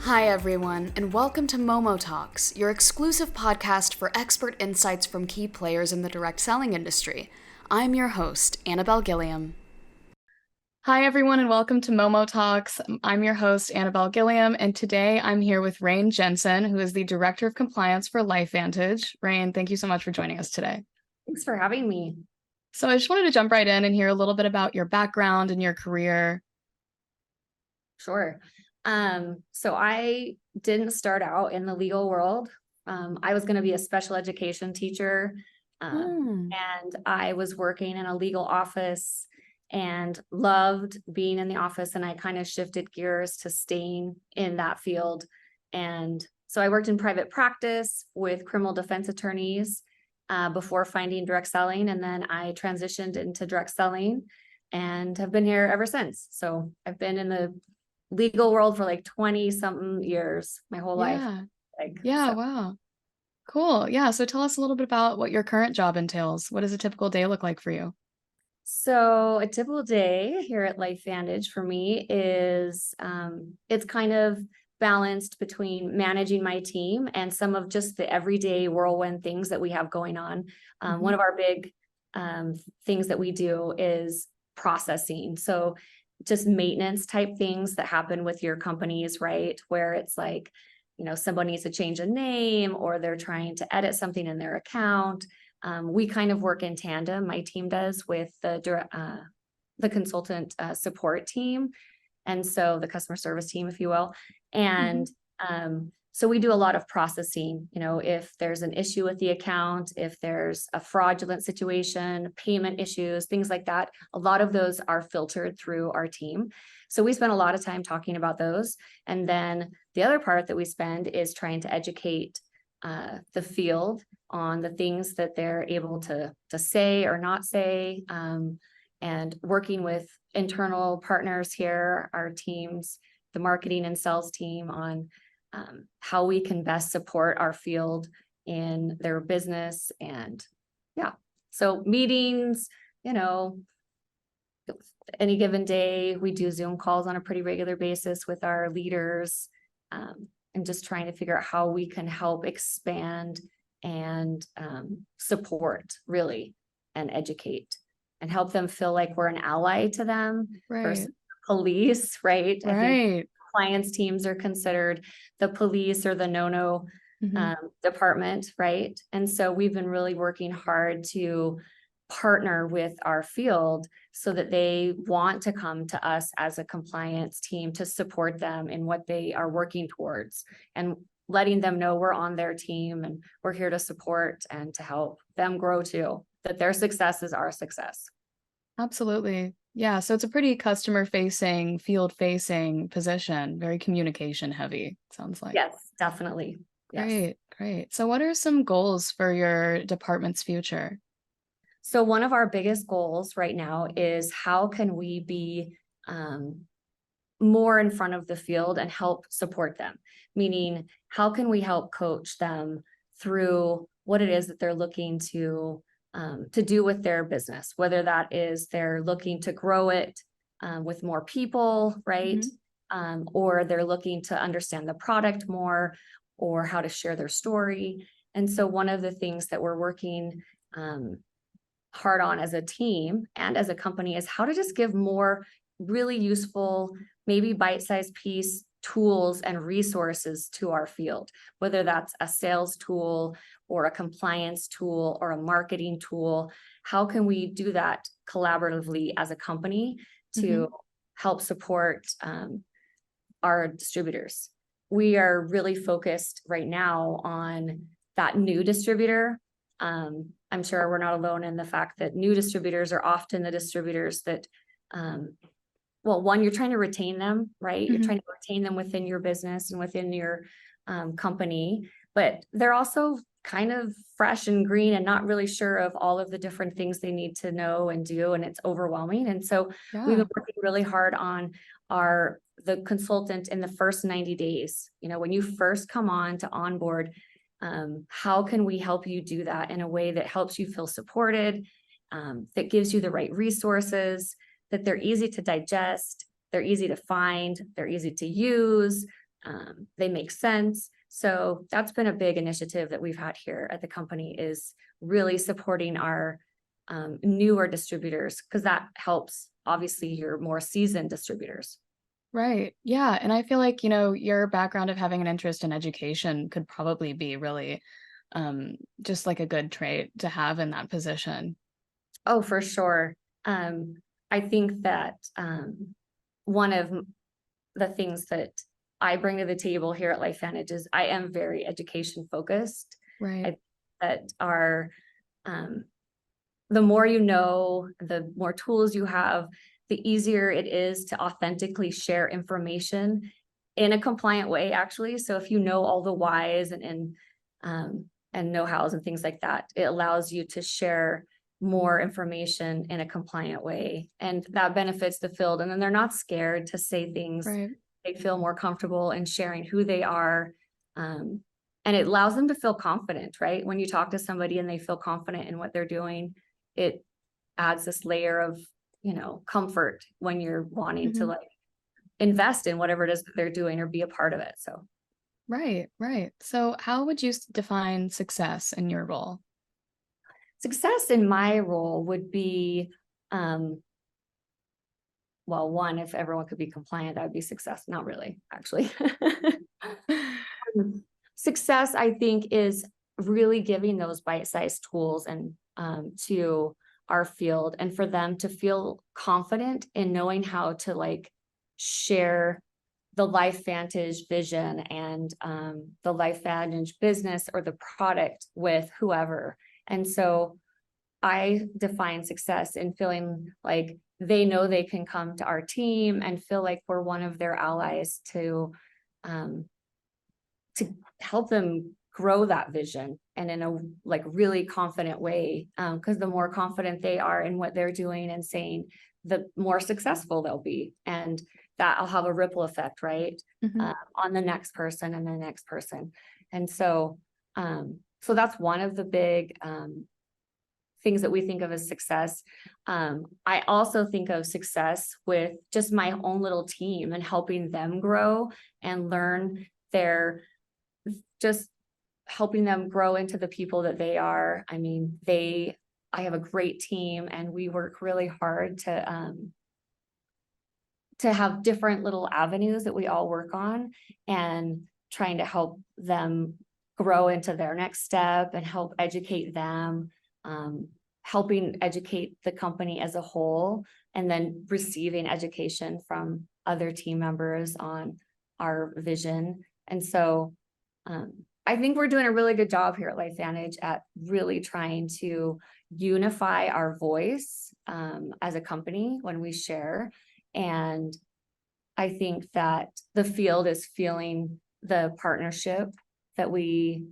Hi, everyone, and welcome to MomoTalks, your exclusive podcast for expert insights from key players in the direct selling industry. I'm your host, Anabelle Gilliam. Hi, everyone, and welcome to MomoTalks. I'm your host, Anabelle Gilliam, and today I'm here with LaRane Jensen, who is the Director of Compliance for LifeVantage. Rayne, thank you so much for joining us today. Thanks for having me. So I just wanted to jump right in and hear a little bit about your background and your career. Sure. So I didn't start out in the legal world. I was going to be a special education teacher, and I was working in a legal office and loved being in the office. And I kind of shifted gears to staying in that field. And so I worked in private practice with criminal defense attorneys before finding direct selling. And then I transitioned into direct selling and have been here ever since. So I've been in the legal world for like 20 something years, my whole life. Wow. Cool. Yeah. So tell us a little bit about what your current job entails. What does a typical day look like for you? So a typical day here at LifeVantage for me is it's kind of balanced between managing my team and some of just the everyday whirlwind things that we have going on. One of our big things that we do is processing. So just maintenance type things that happen with your companies, right? Where it's like, somebody needs to change a name or they're trying to edit something in their account. We kind of work in tandem. My team does with the consultant support team. And so the customer service team, if you will. And so we do a lot of processing, if there's an issue with the account, if there's a fraudulent situation, payment issues, things like that. A lot of those are filtered through our team. So we spend a lot of time talking about those. And then the other part that we spend is trying to educate the field on the things that they're able to say or not say, and working with internal partners here, our teams, the marketing and sales team on how we can best support our field in their business. And so meetings, any given day, we do Zoom calls on a pretty regular basis with our leaders, and just trying to figure out how we can help expand and support really and educate and help them feel like we're an ally to them versus police, right? I think compliance teams are considered the police or the no department, right? And so we've been really working hard to partner with our field so that they want to come to us as a compliance team to support them in what they are working towards, and letting them know we're on their team and we're here to support and to help them grow too, that their success is our success. Absolutely. Yeah. So it's a pretty customer facing, field facing position, very communication heavy, sounds like. Yes, definitely. Great. Great. So what are some goals for your department's future? So one of our biggest goals right now is how can we be more in front of the field and help support them? Meaning, how can we help coach them through what it is that they're looking to do with their business, whether that is they're looking to grow it with more people, right? Or they're looking to understand the product more, or how to share their story. And so one of the things that we're working hard on as a team and as a company is how to just give more really useful, maybe bite-sized piece tools and resources to our field, whether that's a sales tool or a compliance tool or a marketing tool. How can we do that collaboratively as a company to help support our distributors? We are really focused right now on that new distributor. I'm sure we're not alone in the fact that new distributors are often the distributors that, one, you're trying to retain them, right? You're trying to retain them within your business and within your company, but they're also kind of fresh and green and not really sure of all of the different things they need to know and do, and it's overwhelming. And so we've been working really hard on the consultant in the first 90 days. When you first come on to onboard, how can we help you do that in a way that helps you feel supported, that gives you the right resources, that they're easy to digest, they're easy to find, they're easy to use, they make sense. So that's been a big initiative that we've had here at the company, is really supporting our newer distributors, because that helps obviously your more seasoned distributors. Right. Yeah. And I feel like, your background of having an interest in education could probably be really just like a good trait to have in that position. Oh, for sure. I think that one of the things that I bring to the table here at LifeVantage is I am very education focused. Right. That are the more you know, the more tools you have, the easier it is to authentically share information in a compliant way, actually. So if you know all the whys and know-hows and things like that, it allows you to share more information in a compliant way, and that benefits the field. And then they're not scared to say things. Right. They feel more comfortable in sharing who they are. And it allows them to feel confident, right? When you talk to somebody and they feel confident in what they're doing, it adds this layer of, comfort when you're wanting to like invest in whatever it is that they're doing or be a part of it. So. Right. Right. So how would you define success in your role? Success in my role would be, well, one, if everyone could be compliant, that would be success. Not really, actually. Success, I think, is really giving those bite-sized tools and to our field, and for them to feel confident in knowing how to like share the LifeVantage vision and the LifeVantage business or the product with whoever. And so I define success in feeling like they know they can come to our team and feel like we're one of their allies to help them grow that vision, and in a like really confident way, because the more confident they are in what they're doing and saying, the more successful they'll be, and that'll have a ripple effect, right? On the next person and the next person. And so that's one of the big things that we think of as success. I also think of success with just my own little team and helping them grow and learn just helping them grow into the people that they are. I mean, I have a great team, and we work really hard to have different little avenues that we all work on, and trying to help them grow into their next step and help educate them, helping educate the company as a whole, and then receiving education from other team members on our vision. And so I think we're doing a really good job here at LifeVantage at really trying to unify our voice as a company when we share. And I think that the field is feeling the partnership that we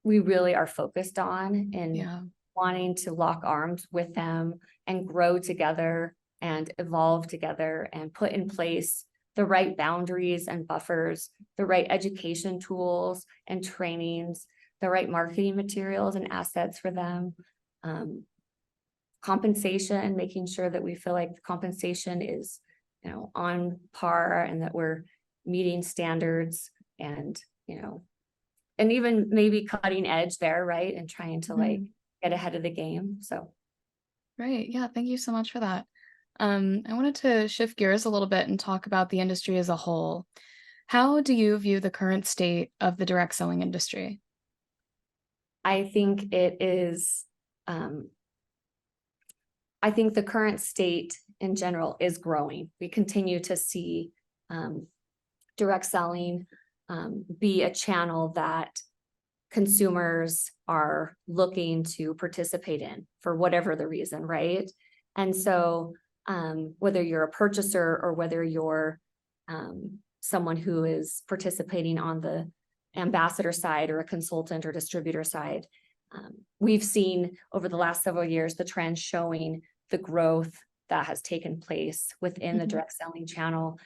really are focused on, and wanting to lock arms with them and grow together and evolve together and put in place the right boundaries and buffers, the right education tools and trainings, the right marketing materials and assets for them, compensation, making sure that we feel like the compensation is, on par, and that we're meeting standards, and, and even maybe cutting edge there, right? And trying to like get ahead of the game. So. Right. Yeah. Thank you so much for that. I wanted to shift gears a little bit and talk about the industry as a whole. How do you view the current state of the direct selling industry? I think it is, I think the current state in general is growing. We continue to see direct selling be a channel that consumers are looking to participate in for whatever the reason, right? And so whether you're a purchaser or whether you're someone who is participating on the ambassador side or a consultant or distributor side, we've seen over the last several years the trend showing the growth that has taken place within the direct selling channel,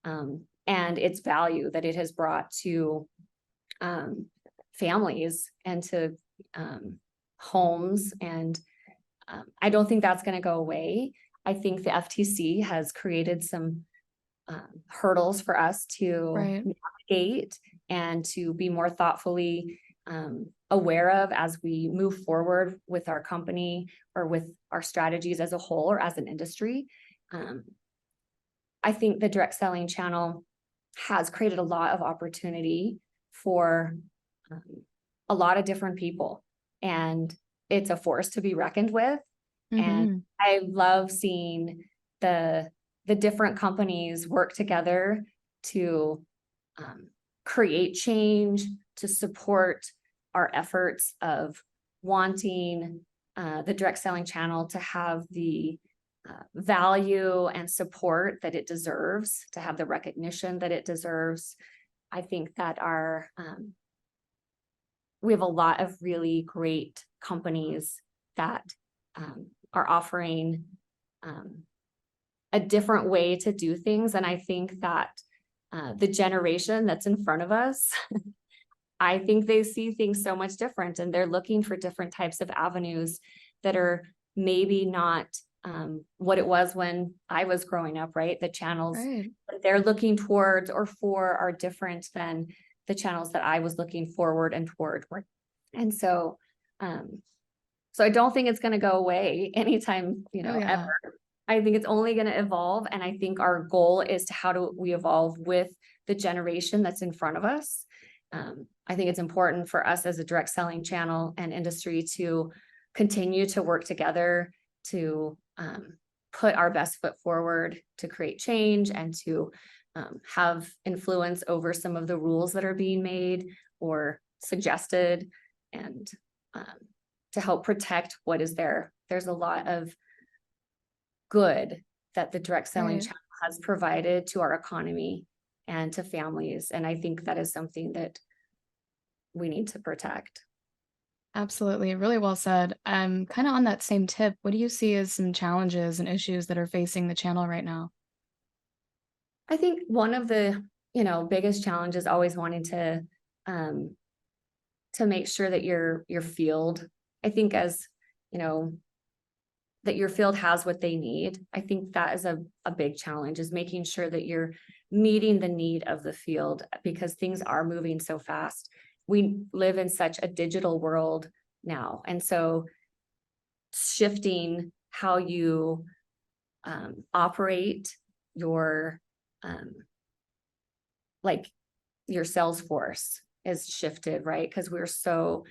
and its value that it has brought to families and to homes. And I don't think that's going to go away. I think the FTC has created some hurdles for us to navigate and to be more thoughtfully aware of as we move forward with our company or with our strategies as a whole or as an industry. I think the direct selling channel has created a lot of opportunity for a lot of different people, and it's a force to be reckoned with. And I love seeing the different companies work together to create change, to support our efforts of wanting the direct selling channel to have the value and support that it deserves, to have the recognition that it deserves. I think that we have a lot of really great companies that are offering a different way to do things. And I think that the generation that's in front of us, I think they see things so much different, and they're looking for different types of avenues that are maybe not what it was when I was growing up, right? The channels that they're looking towards or for are different than the channels that I was looking forward and toward. And so I don't think it's going to go away anytime, ever. I think it's only going to evolve. And I think our goal is to how do we evolve with the generation that's in front of us. I think it's important for us as a direct selling channel and industry to continue to work together to put our best foot forward to create change and to have influence over some of the rules that are being made or suggested, and to help protect what is there. There's a lot of good that the direct selling channel has provided to our economy and to families. And I think that is something that we need to protect. Absolutely. Really well said. Kind of on that same tip, what do you see as some challenges and issues that are facing the channel right now? I think one of the, biggest challenges always wanting to make sure that your field, I think as, that your field has what they need. I think that is a big challenge, is making sure that you're meeting the need of the field, because things are moving so fast. We live in such a digital world now. And so shifting how you operate your sales force is shifted, right? Because we're so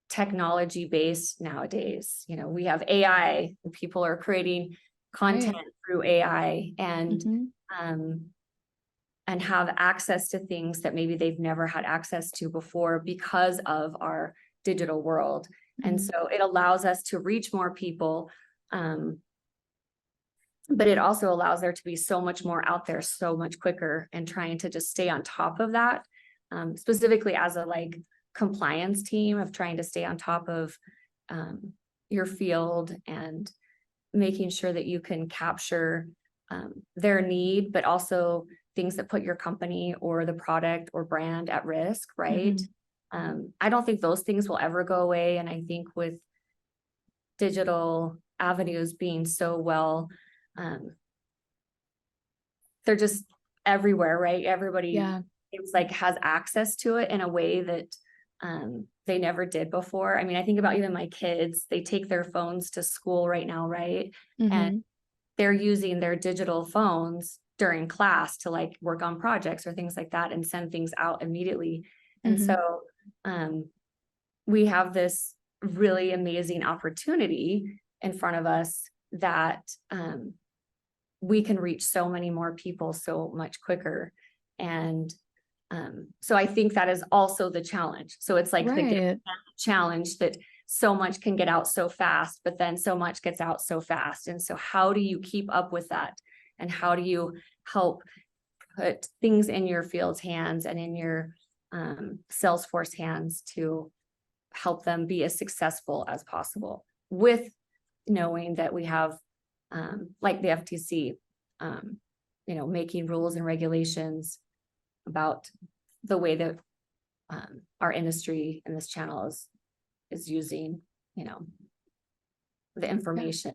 technology based nowadays. We have AI, and people are creating content through AI and have access to things that maybe they've never had access to before because of our digital world. And so it allows us to reach more people, but it also allows there to be so much more out there so much quicker, and trying to just stay on top of that, specifically as a compliance team, of trying to stay on top of your field and making sure that you can capture their need, but also things that put your company or the product or brand at risk, right? I don't think those things will ever go away. And I think with digital avenues being so well, they're just everywhere, right? Everybody seems like has access to it in a way that they never did before. I mean, I think about even my kids, they take their phones to school right now, right? And they're using their digital phones during class to work on projects or things like that and send things out immediately. And so we have this really amazing opportunity in front of us that we can reach so many more people so much quicker. And so I think that is also the challenge. So it's the challenge that so much can get out so fast, but then so much gets out so fast. And so how do you keep up with that? And how do you help put things in your field's hands and in your Salesforce hands to help them be as successful as possible, with knowing that we have like the FTC, making rules and regulations about the way that our industry and this channel is using, the information.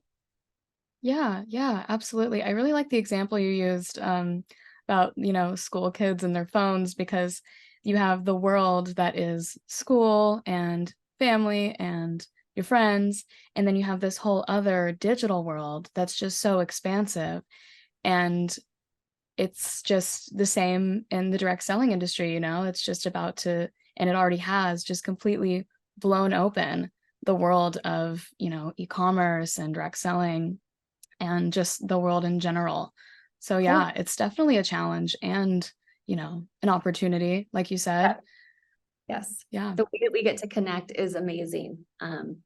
Yeah, absolutely. I really like the example you used about about, school kids and their phones, because you have the world that is school and family and your friends, and then you have this whole other digital world that's just so expansive. And it's just the same in the direct selling industry, it's just about to, and it already has just completely blown open the world of, e-commerce and direct selling and just the world in general. So yeah, it's definitely a challenge and, an opportunity, like you said. Yes. Yeah. The way that we get to connect is amazing.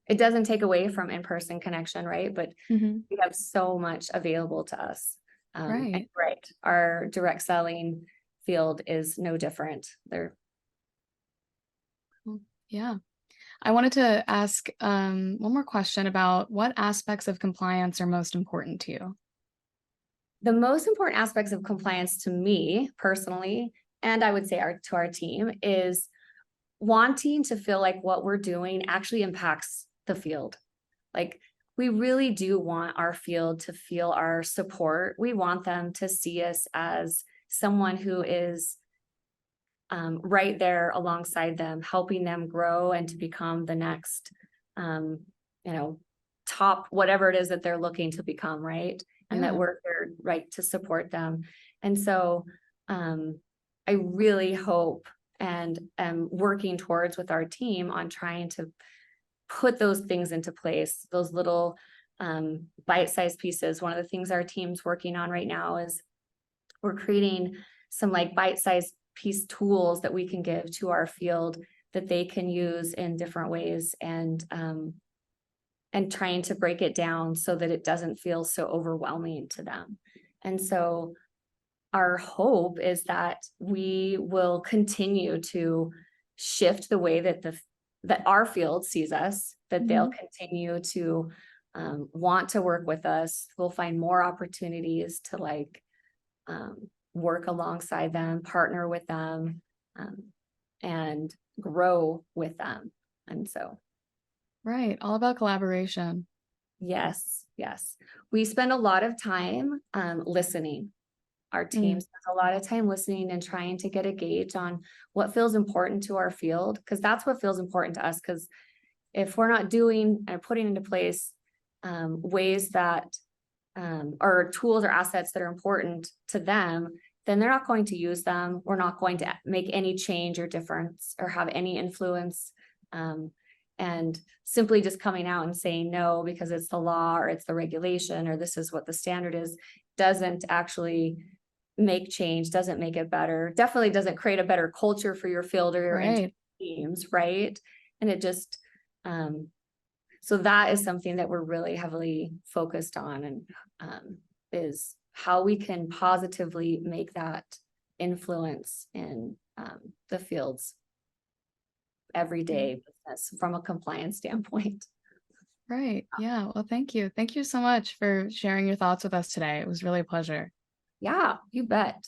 It doesn't take away from in-person connection, right? But we have so much available to us. Right. Right. Our direct selling field is no different. Yeah. I wanted to ask one more question about what aspects of compliance are most important to you? The most important aspects of compliance to me personally, and I would say to our team, is wanting to feel like what we're doing actually impacts the field. Like, we really do want our field to feel our support. We want them to see us as someone who is right there alongside them, helping them grow and to become the next, top, whatever it is that they're looking to become, right? And that we're there, right, to support them. And so I really hope and am working towards with our team on trying to put those things into place, those little bite-sized pieces. One of the things our team's working on right now is we're creating some like bite-sized piece tools that we can give to our field that they can use in different ways, and trying to break it down so that it doesn't feel so overwhelming to them. And so our hope is that we will continue to shift the way that that our field sees us, that they'll continue to want to work with us. We'll find more opportunities to work alongside them, partner with them, and grow with them. And so. Right. All about collaboration. Yes. We spend a lot of time listening. Our team spends a lot of time listening and trying to get a gauge on what feels important to our field, because that's what feels important to us. Because if we're not doing and putting into place ways that or tools or assets that are important to them, then they're not going to use them. We're not going to make any change or difference or have any influence. And simply just coming out and saying no because it's the law or it's the regulation or this is what the standard is, doesn't actually make change, doesn't make it better, definitely doesn't create a better culture for your field or your teams, right? And it just, so that is something that we're really heavily focused on, and is how we can positively make that influence in the field's everyday business from a compliance standpoint. Right. Yeah. Well, thank you. Thank you so much for sharing your thoughts with us today. It was really a pleasure. Yeah, you bet.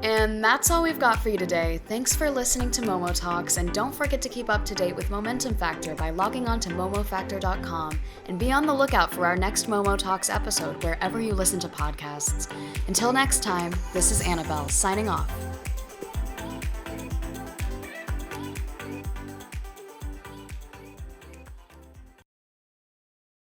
And that's all we've got for you today. Thanks for listening to MomoTalks, and don't forget to keep up to date with Momentum Factor by logging on to momofactor.com, and be on the lookout for our next MomoTalks episode wherever you listen to podcasts. Until next time, this is Anabelle signing off.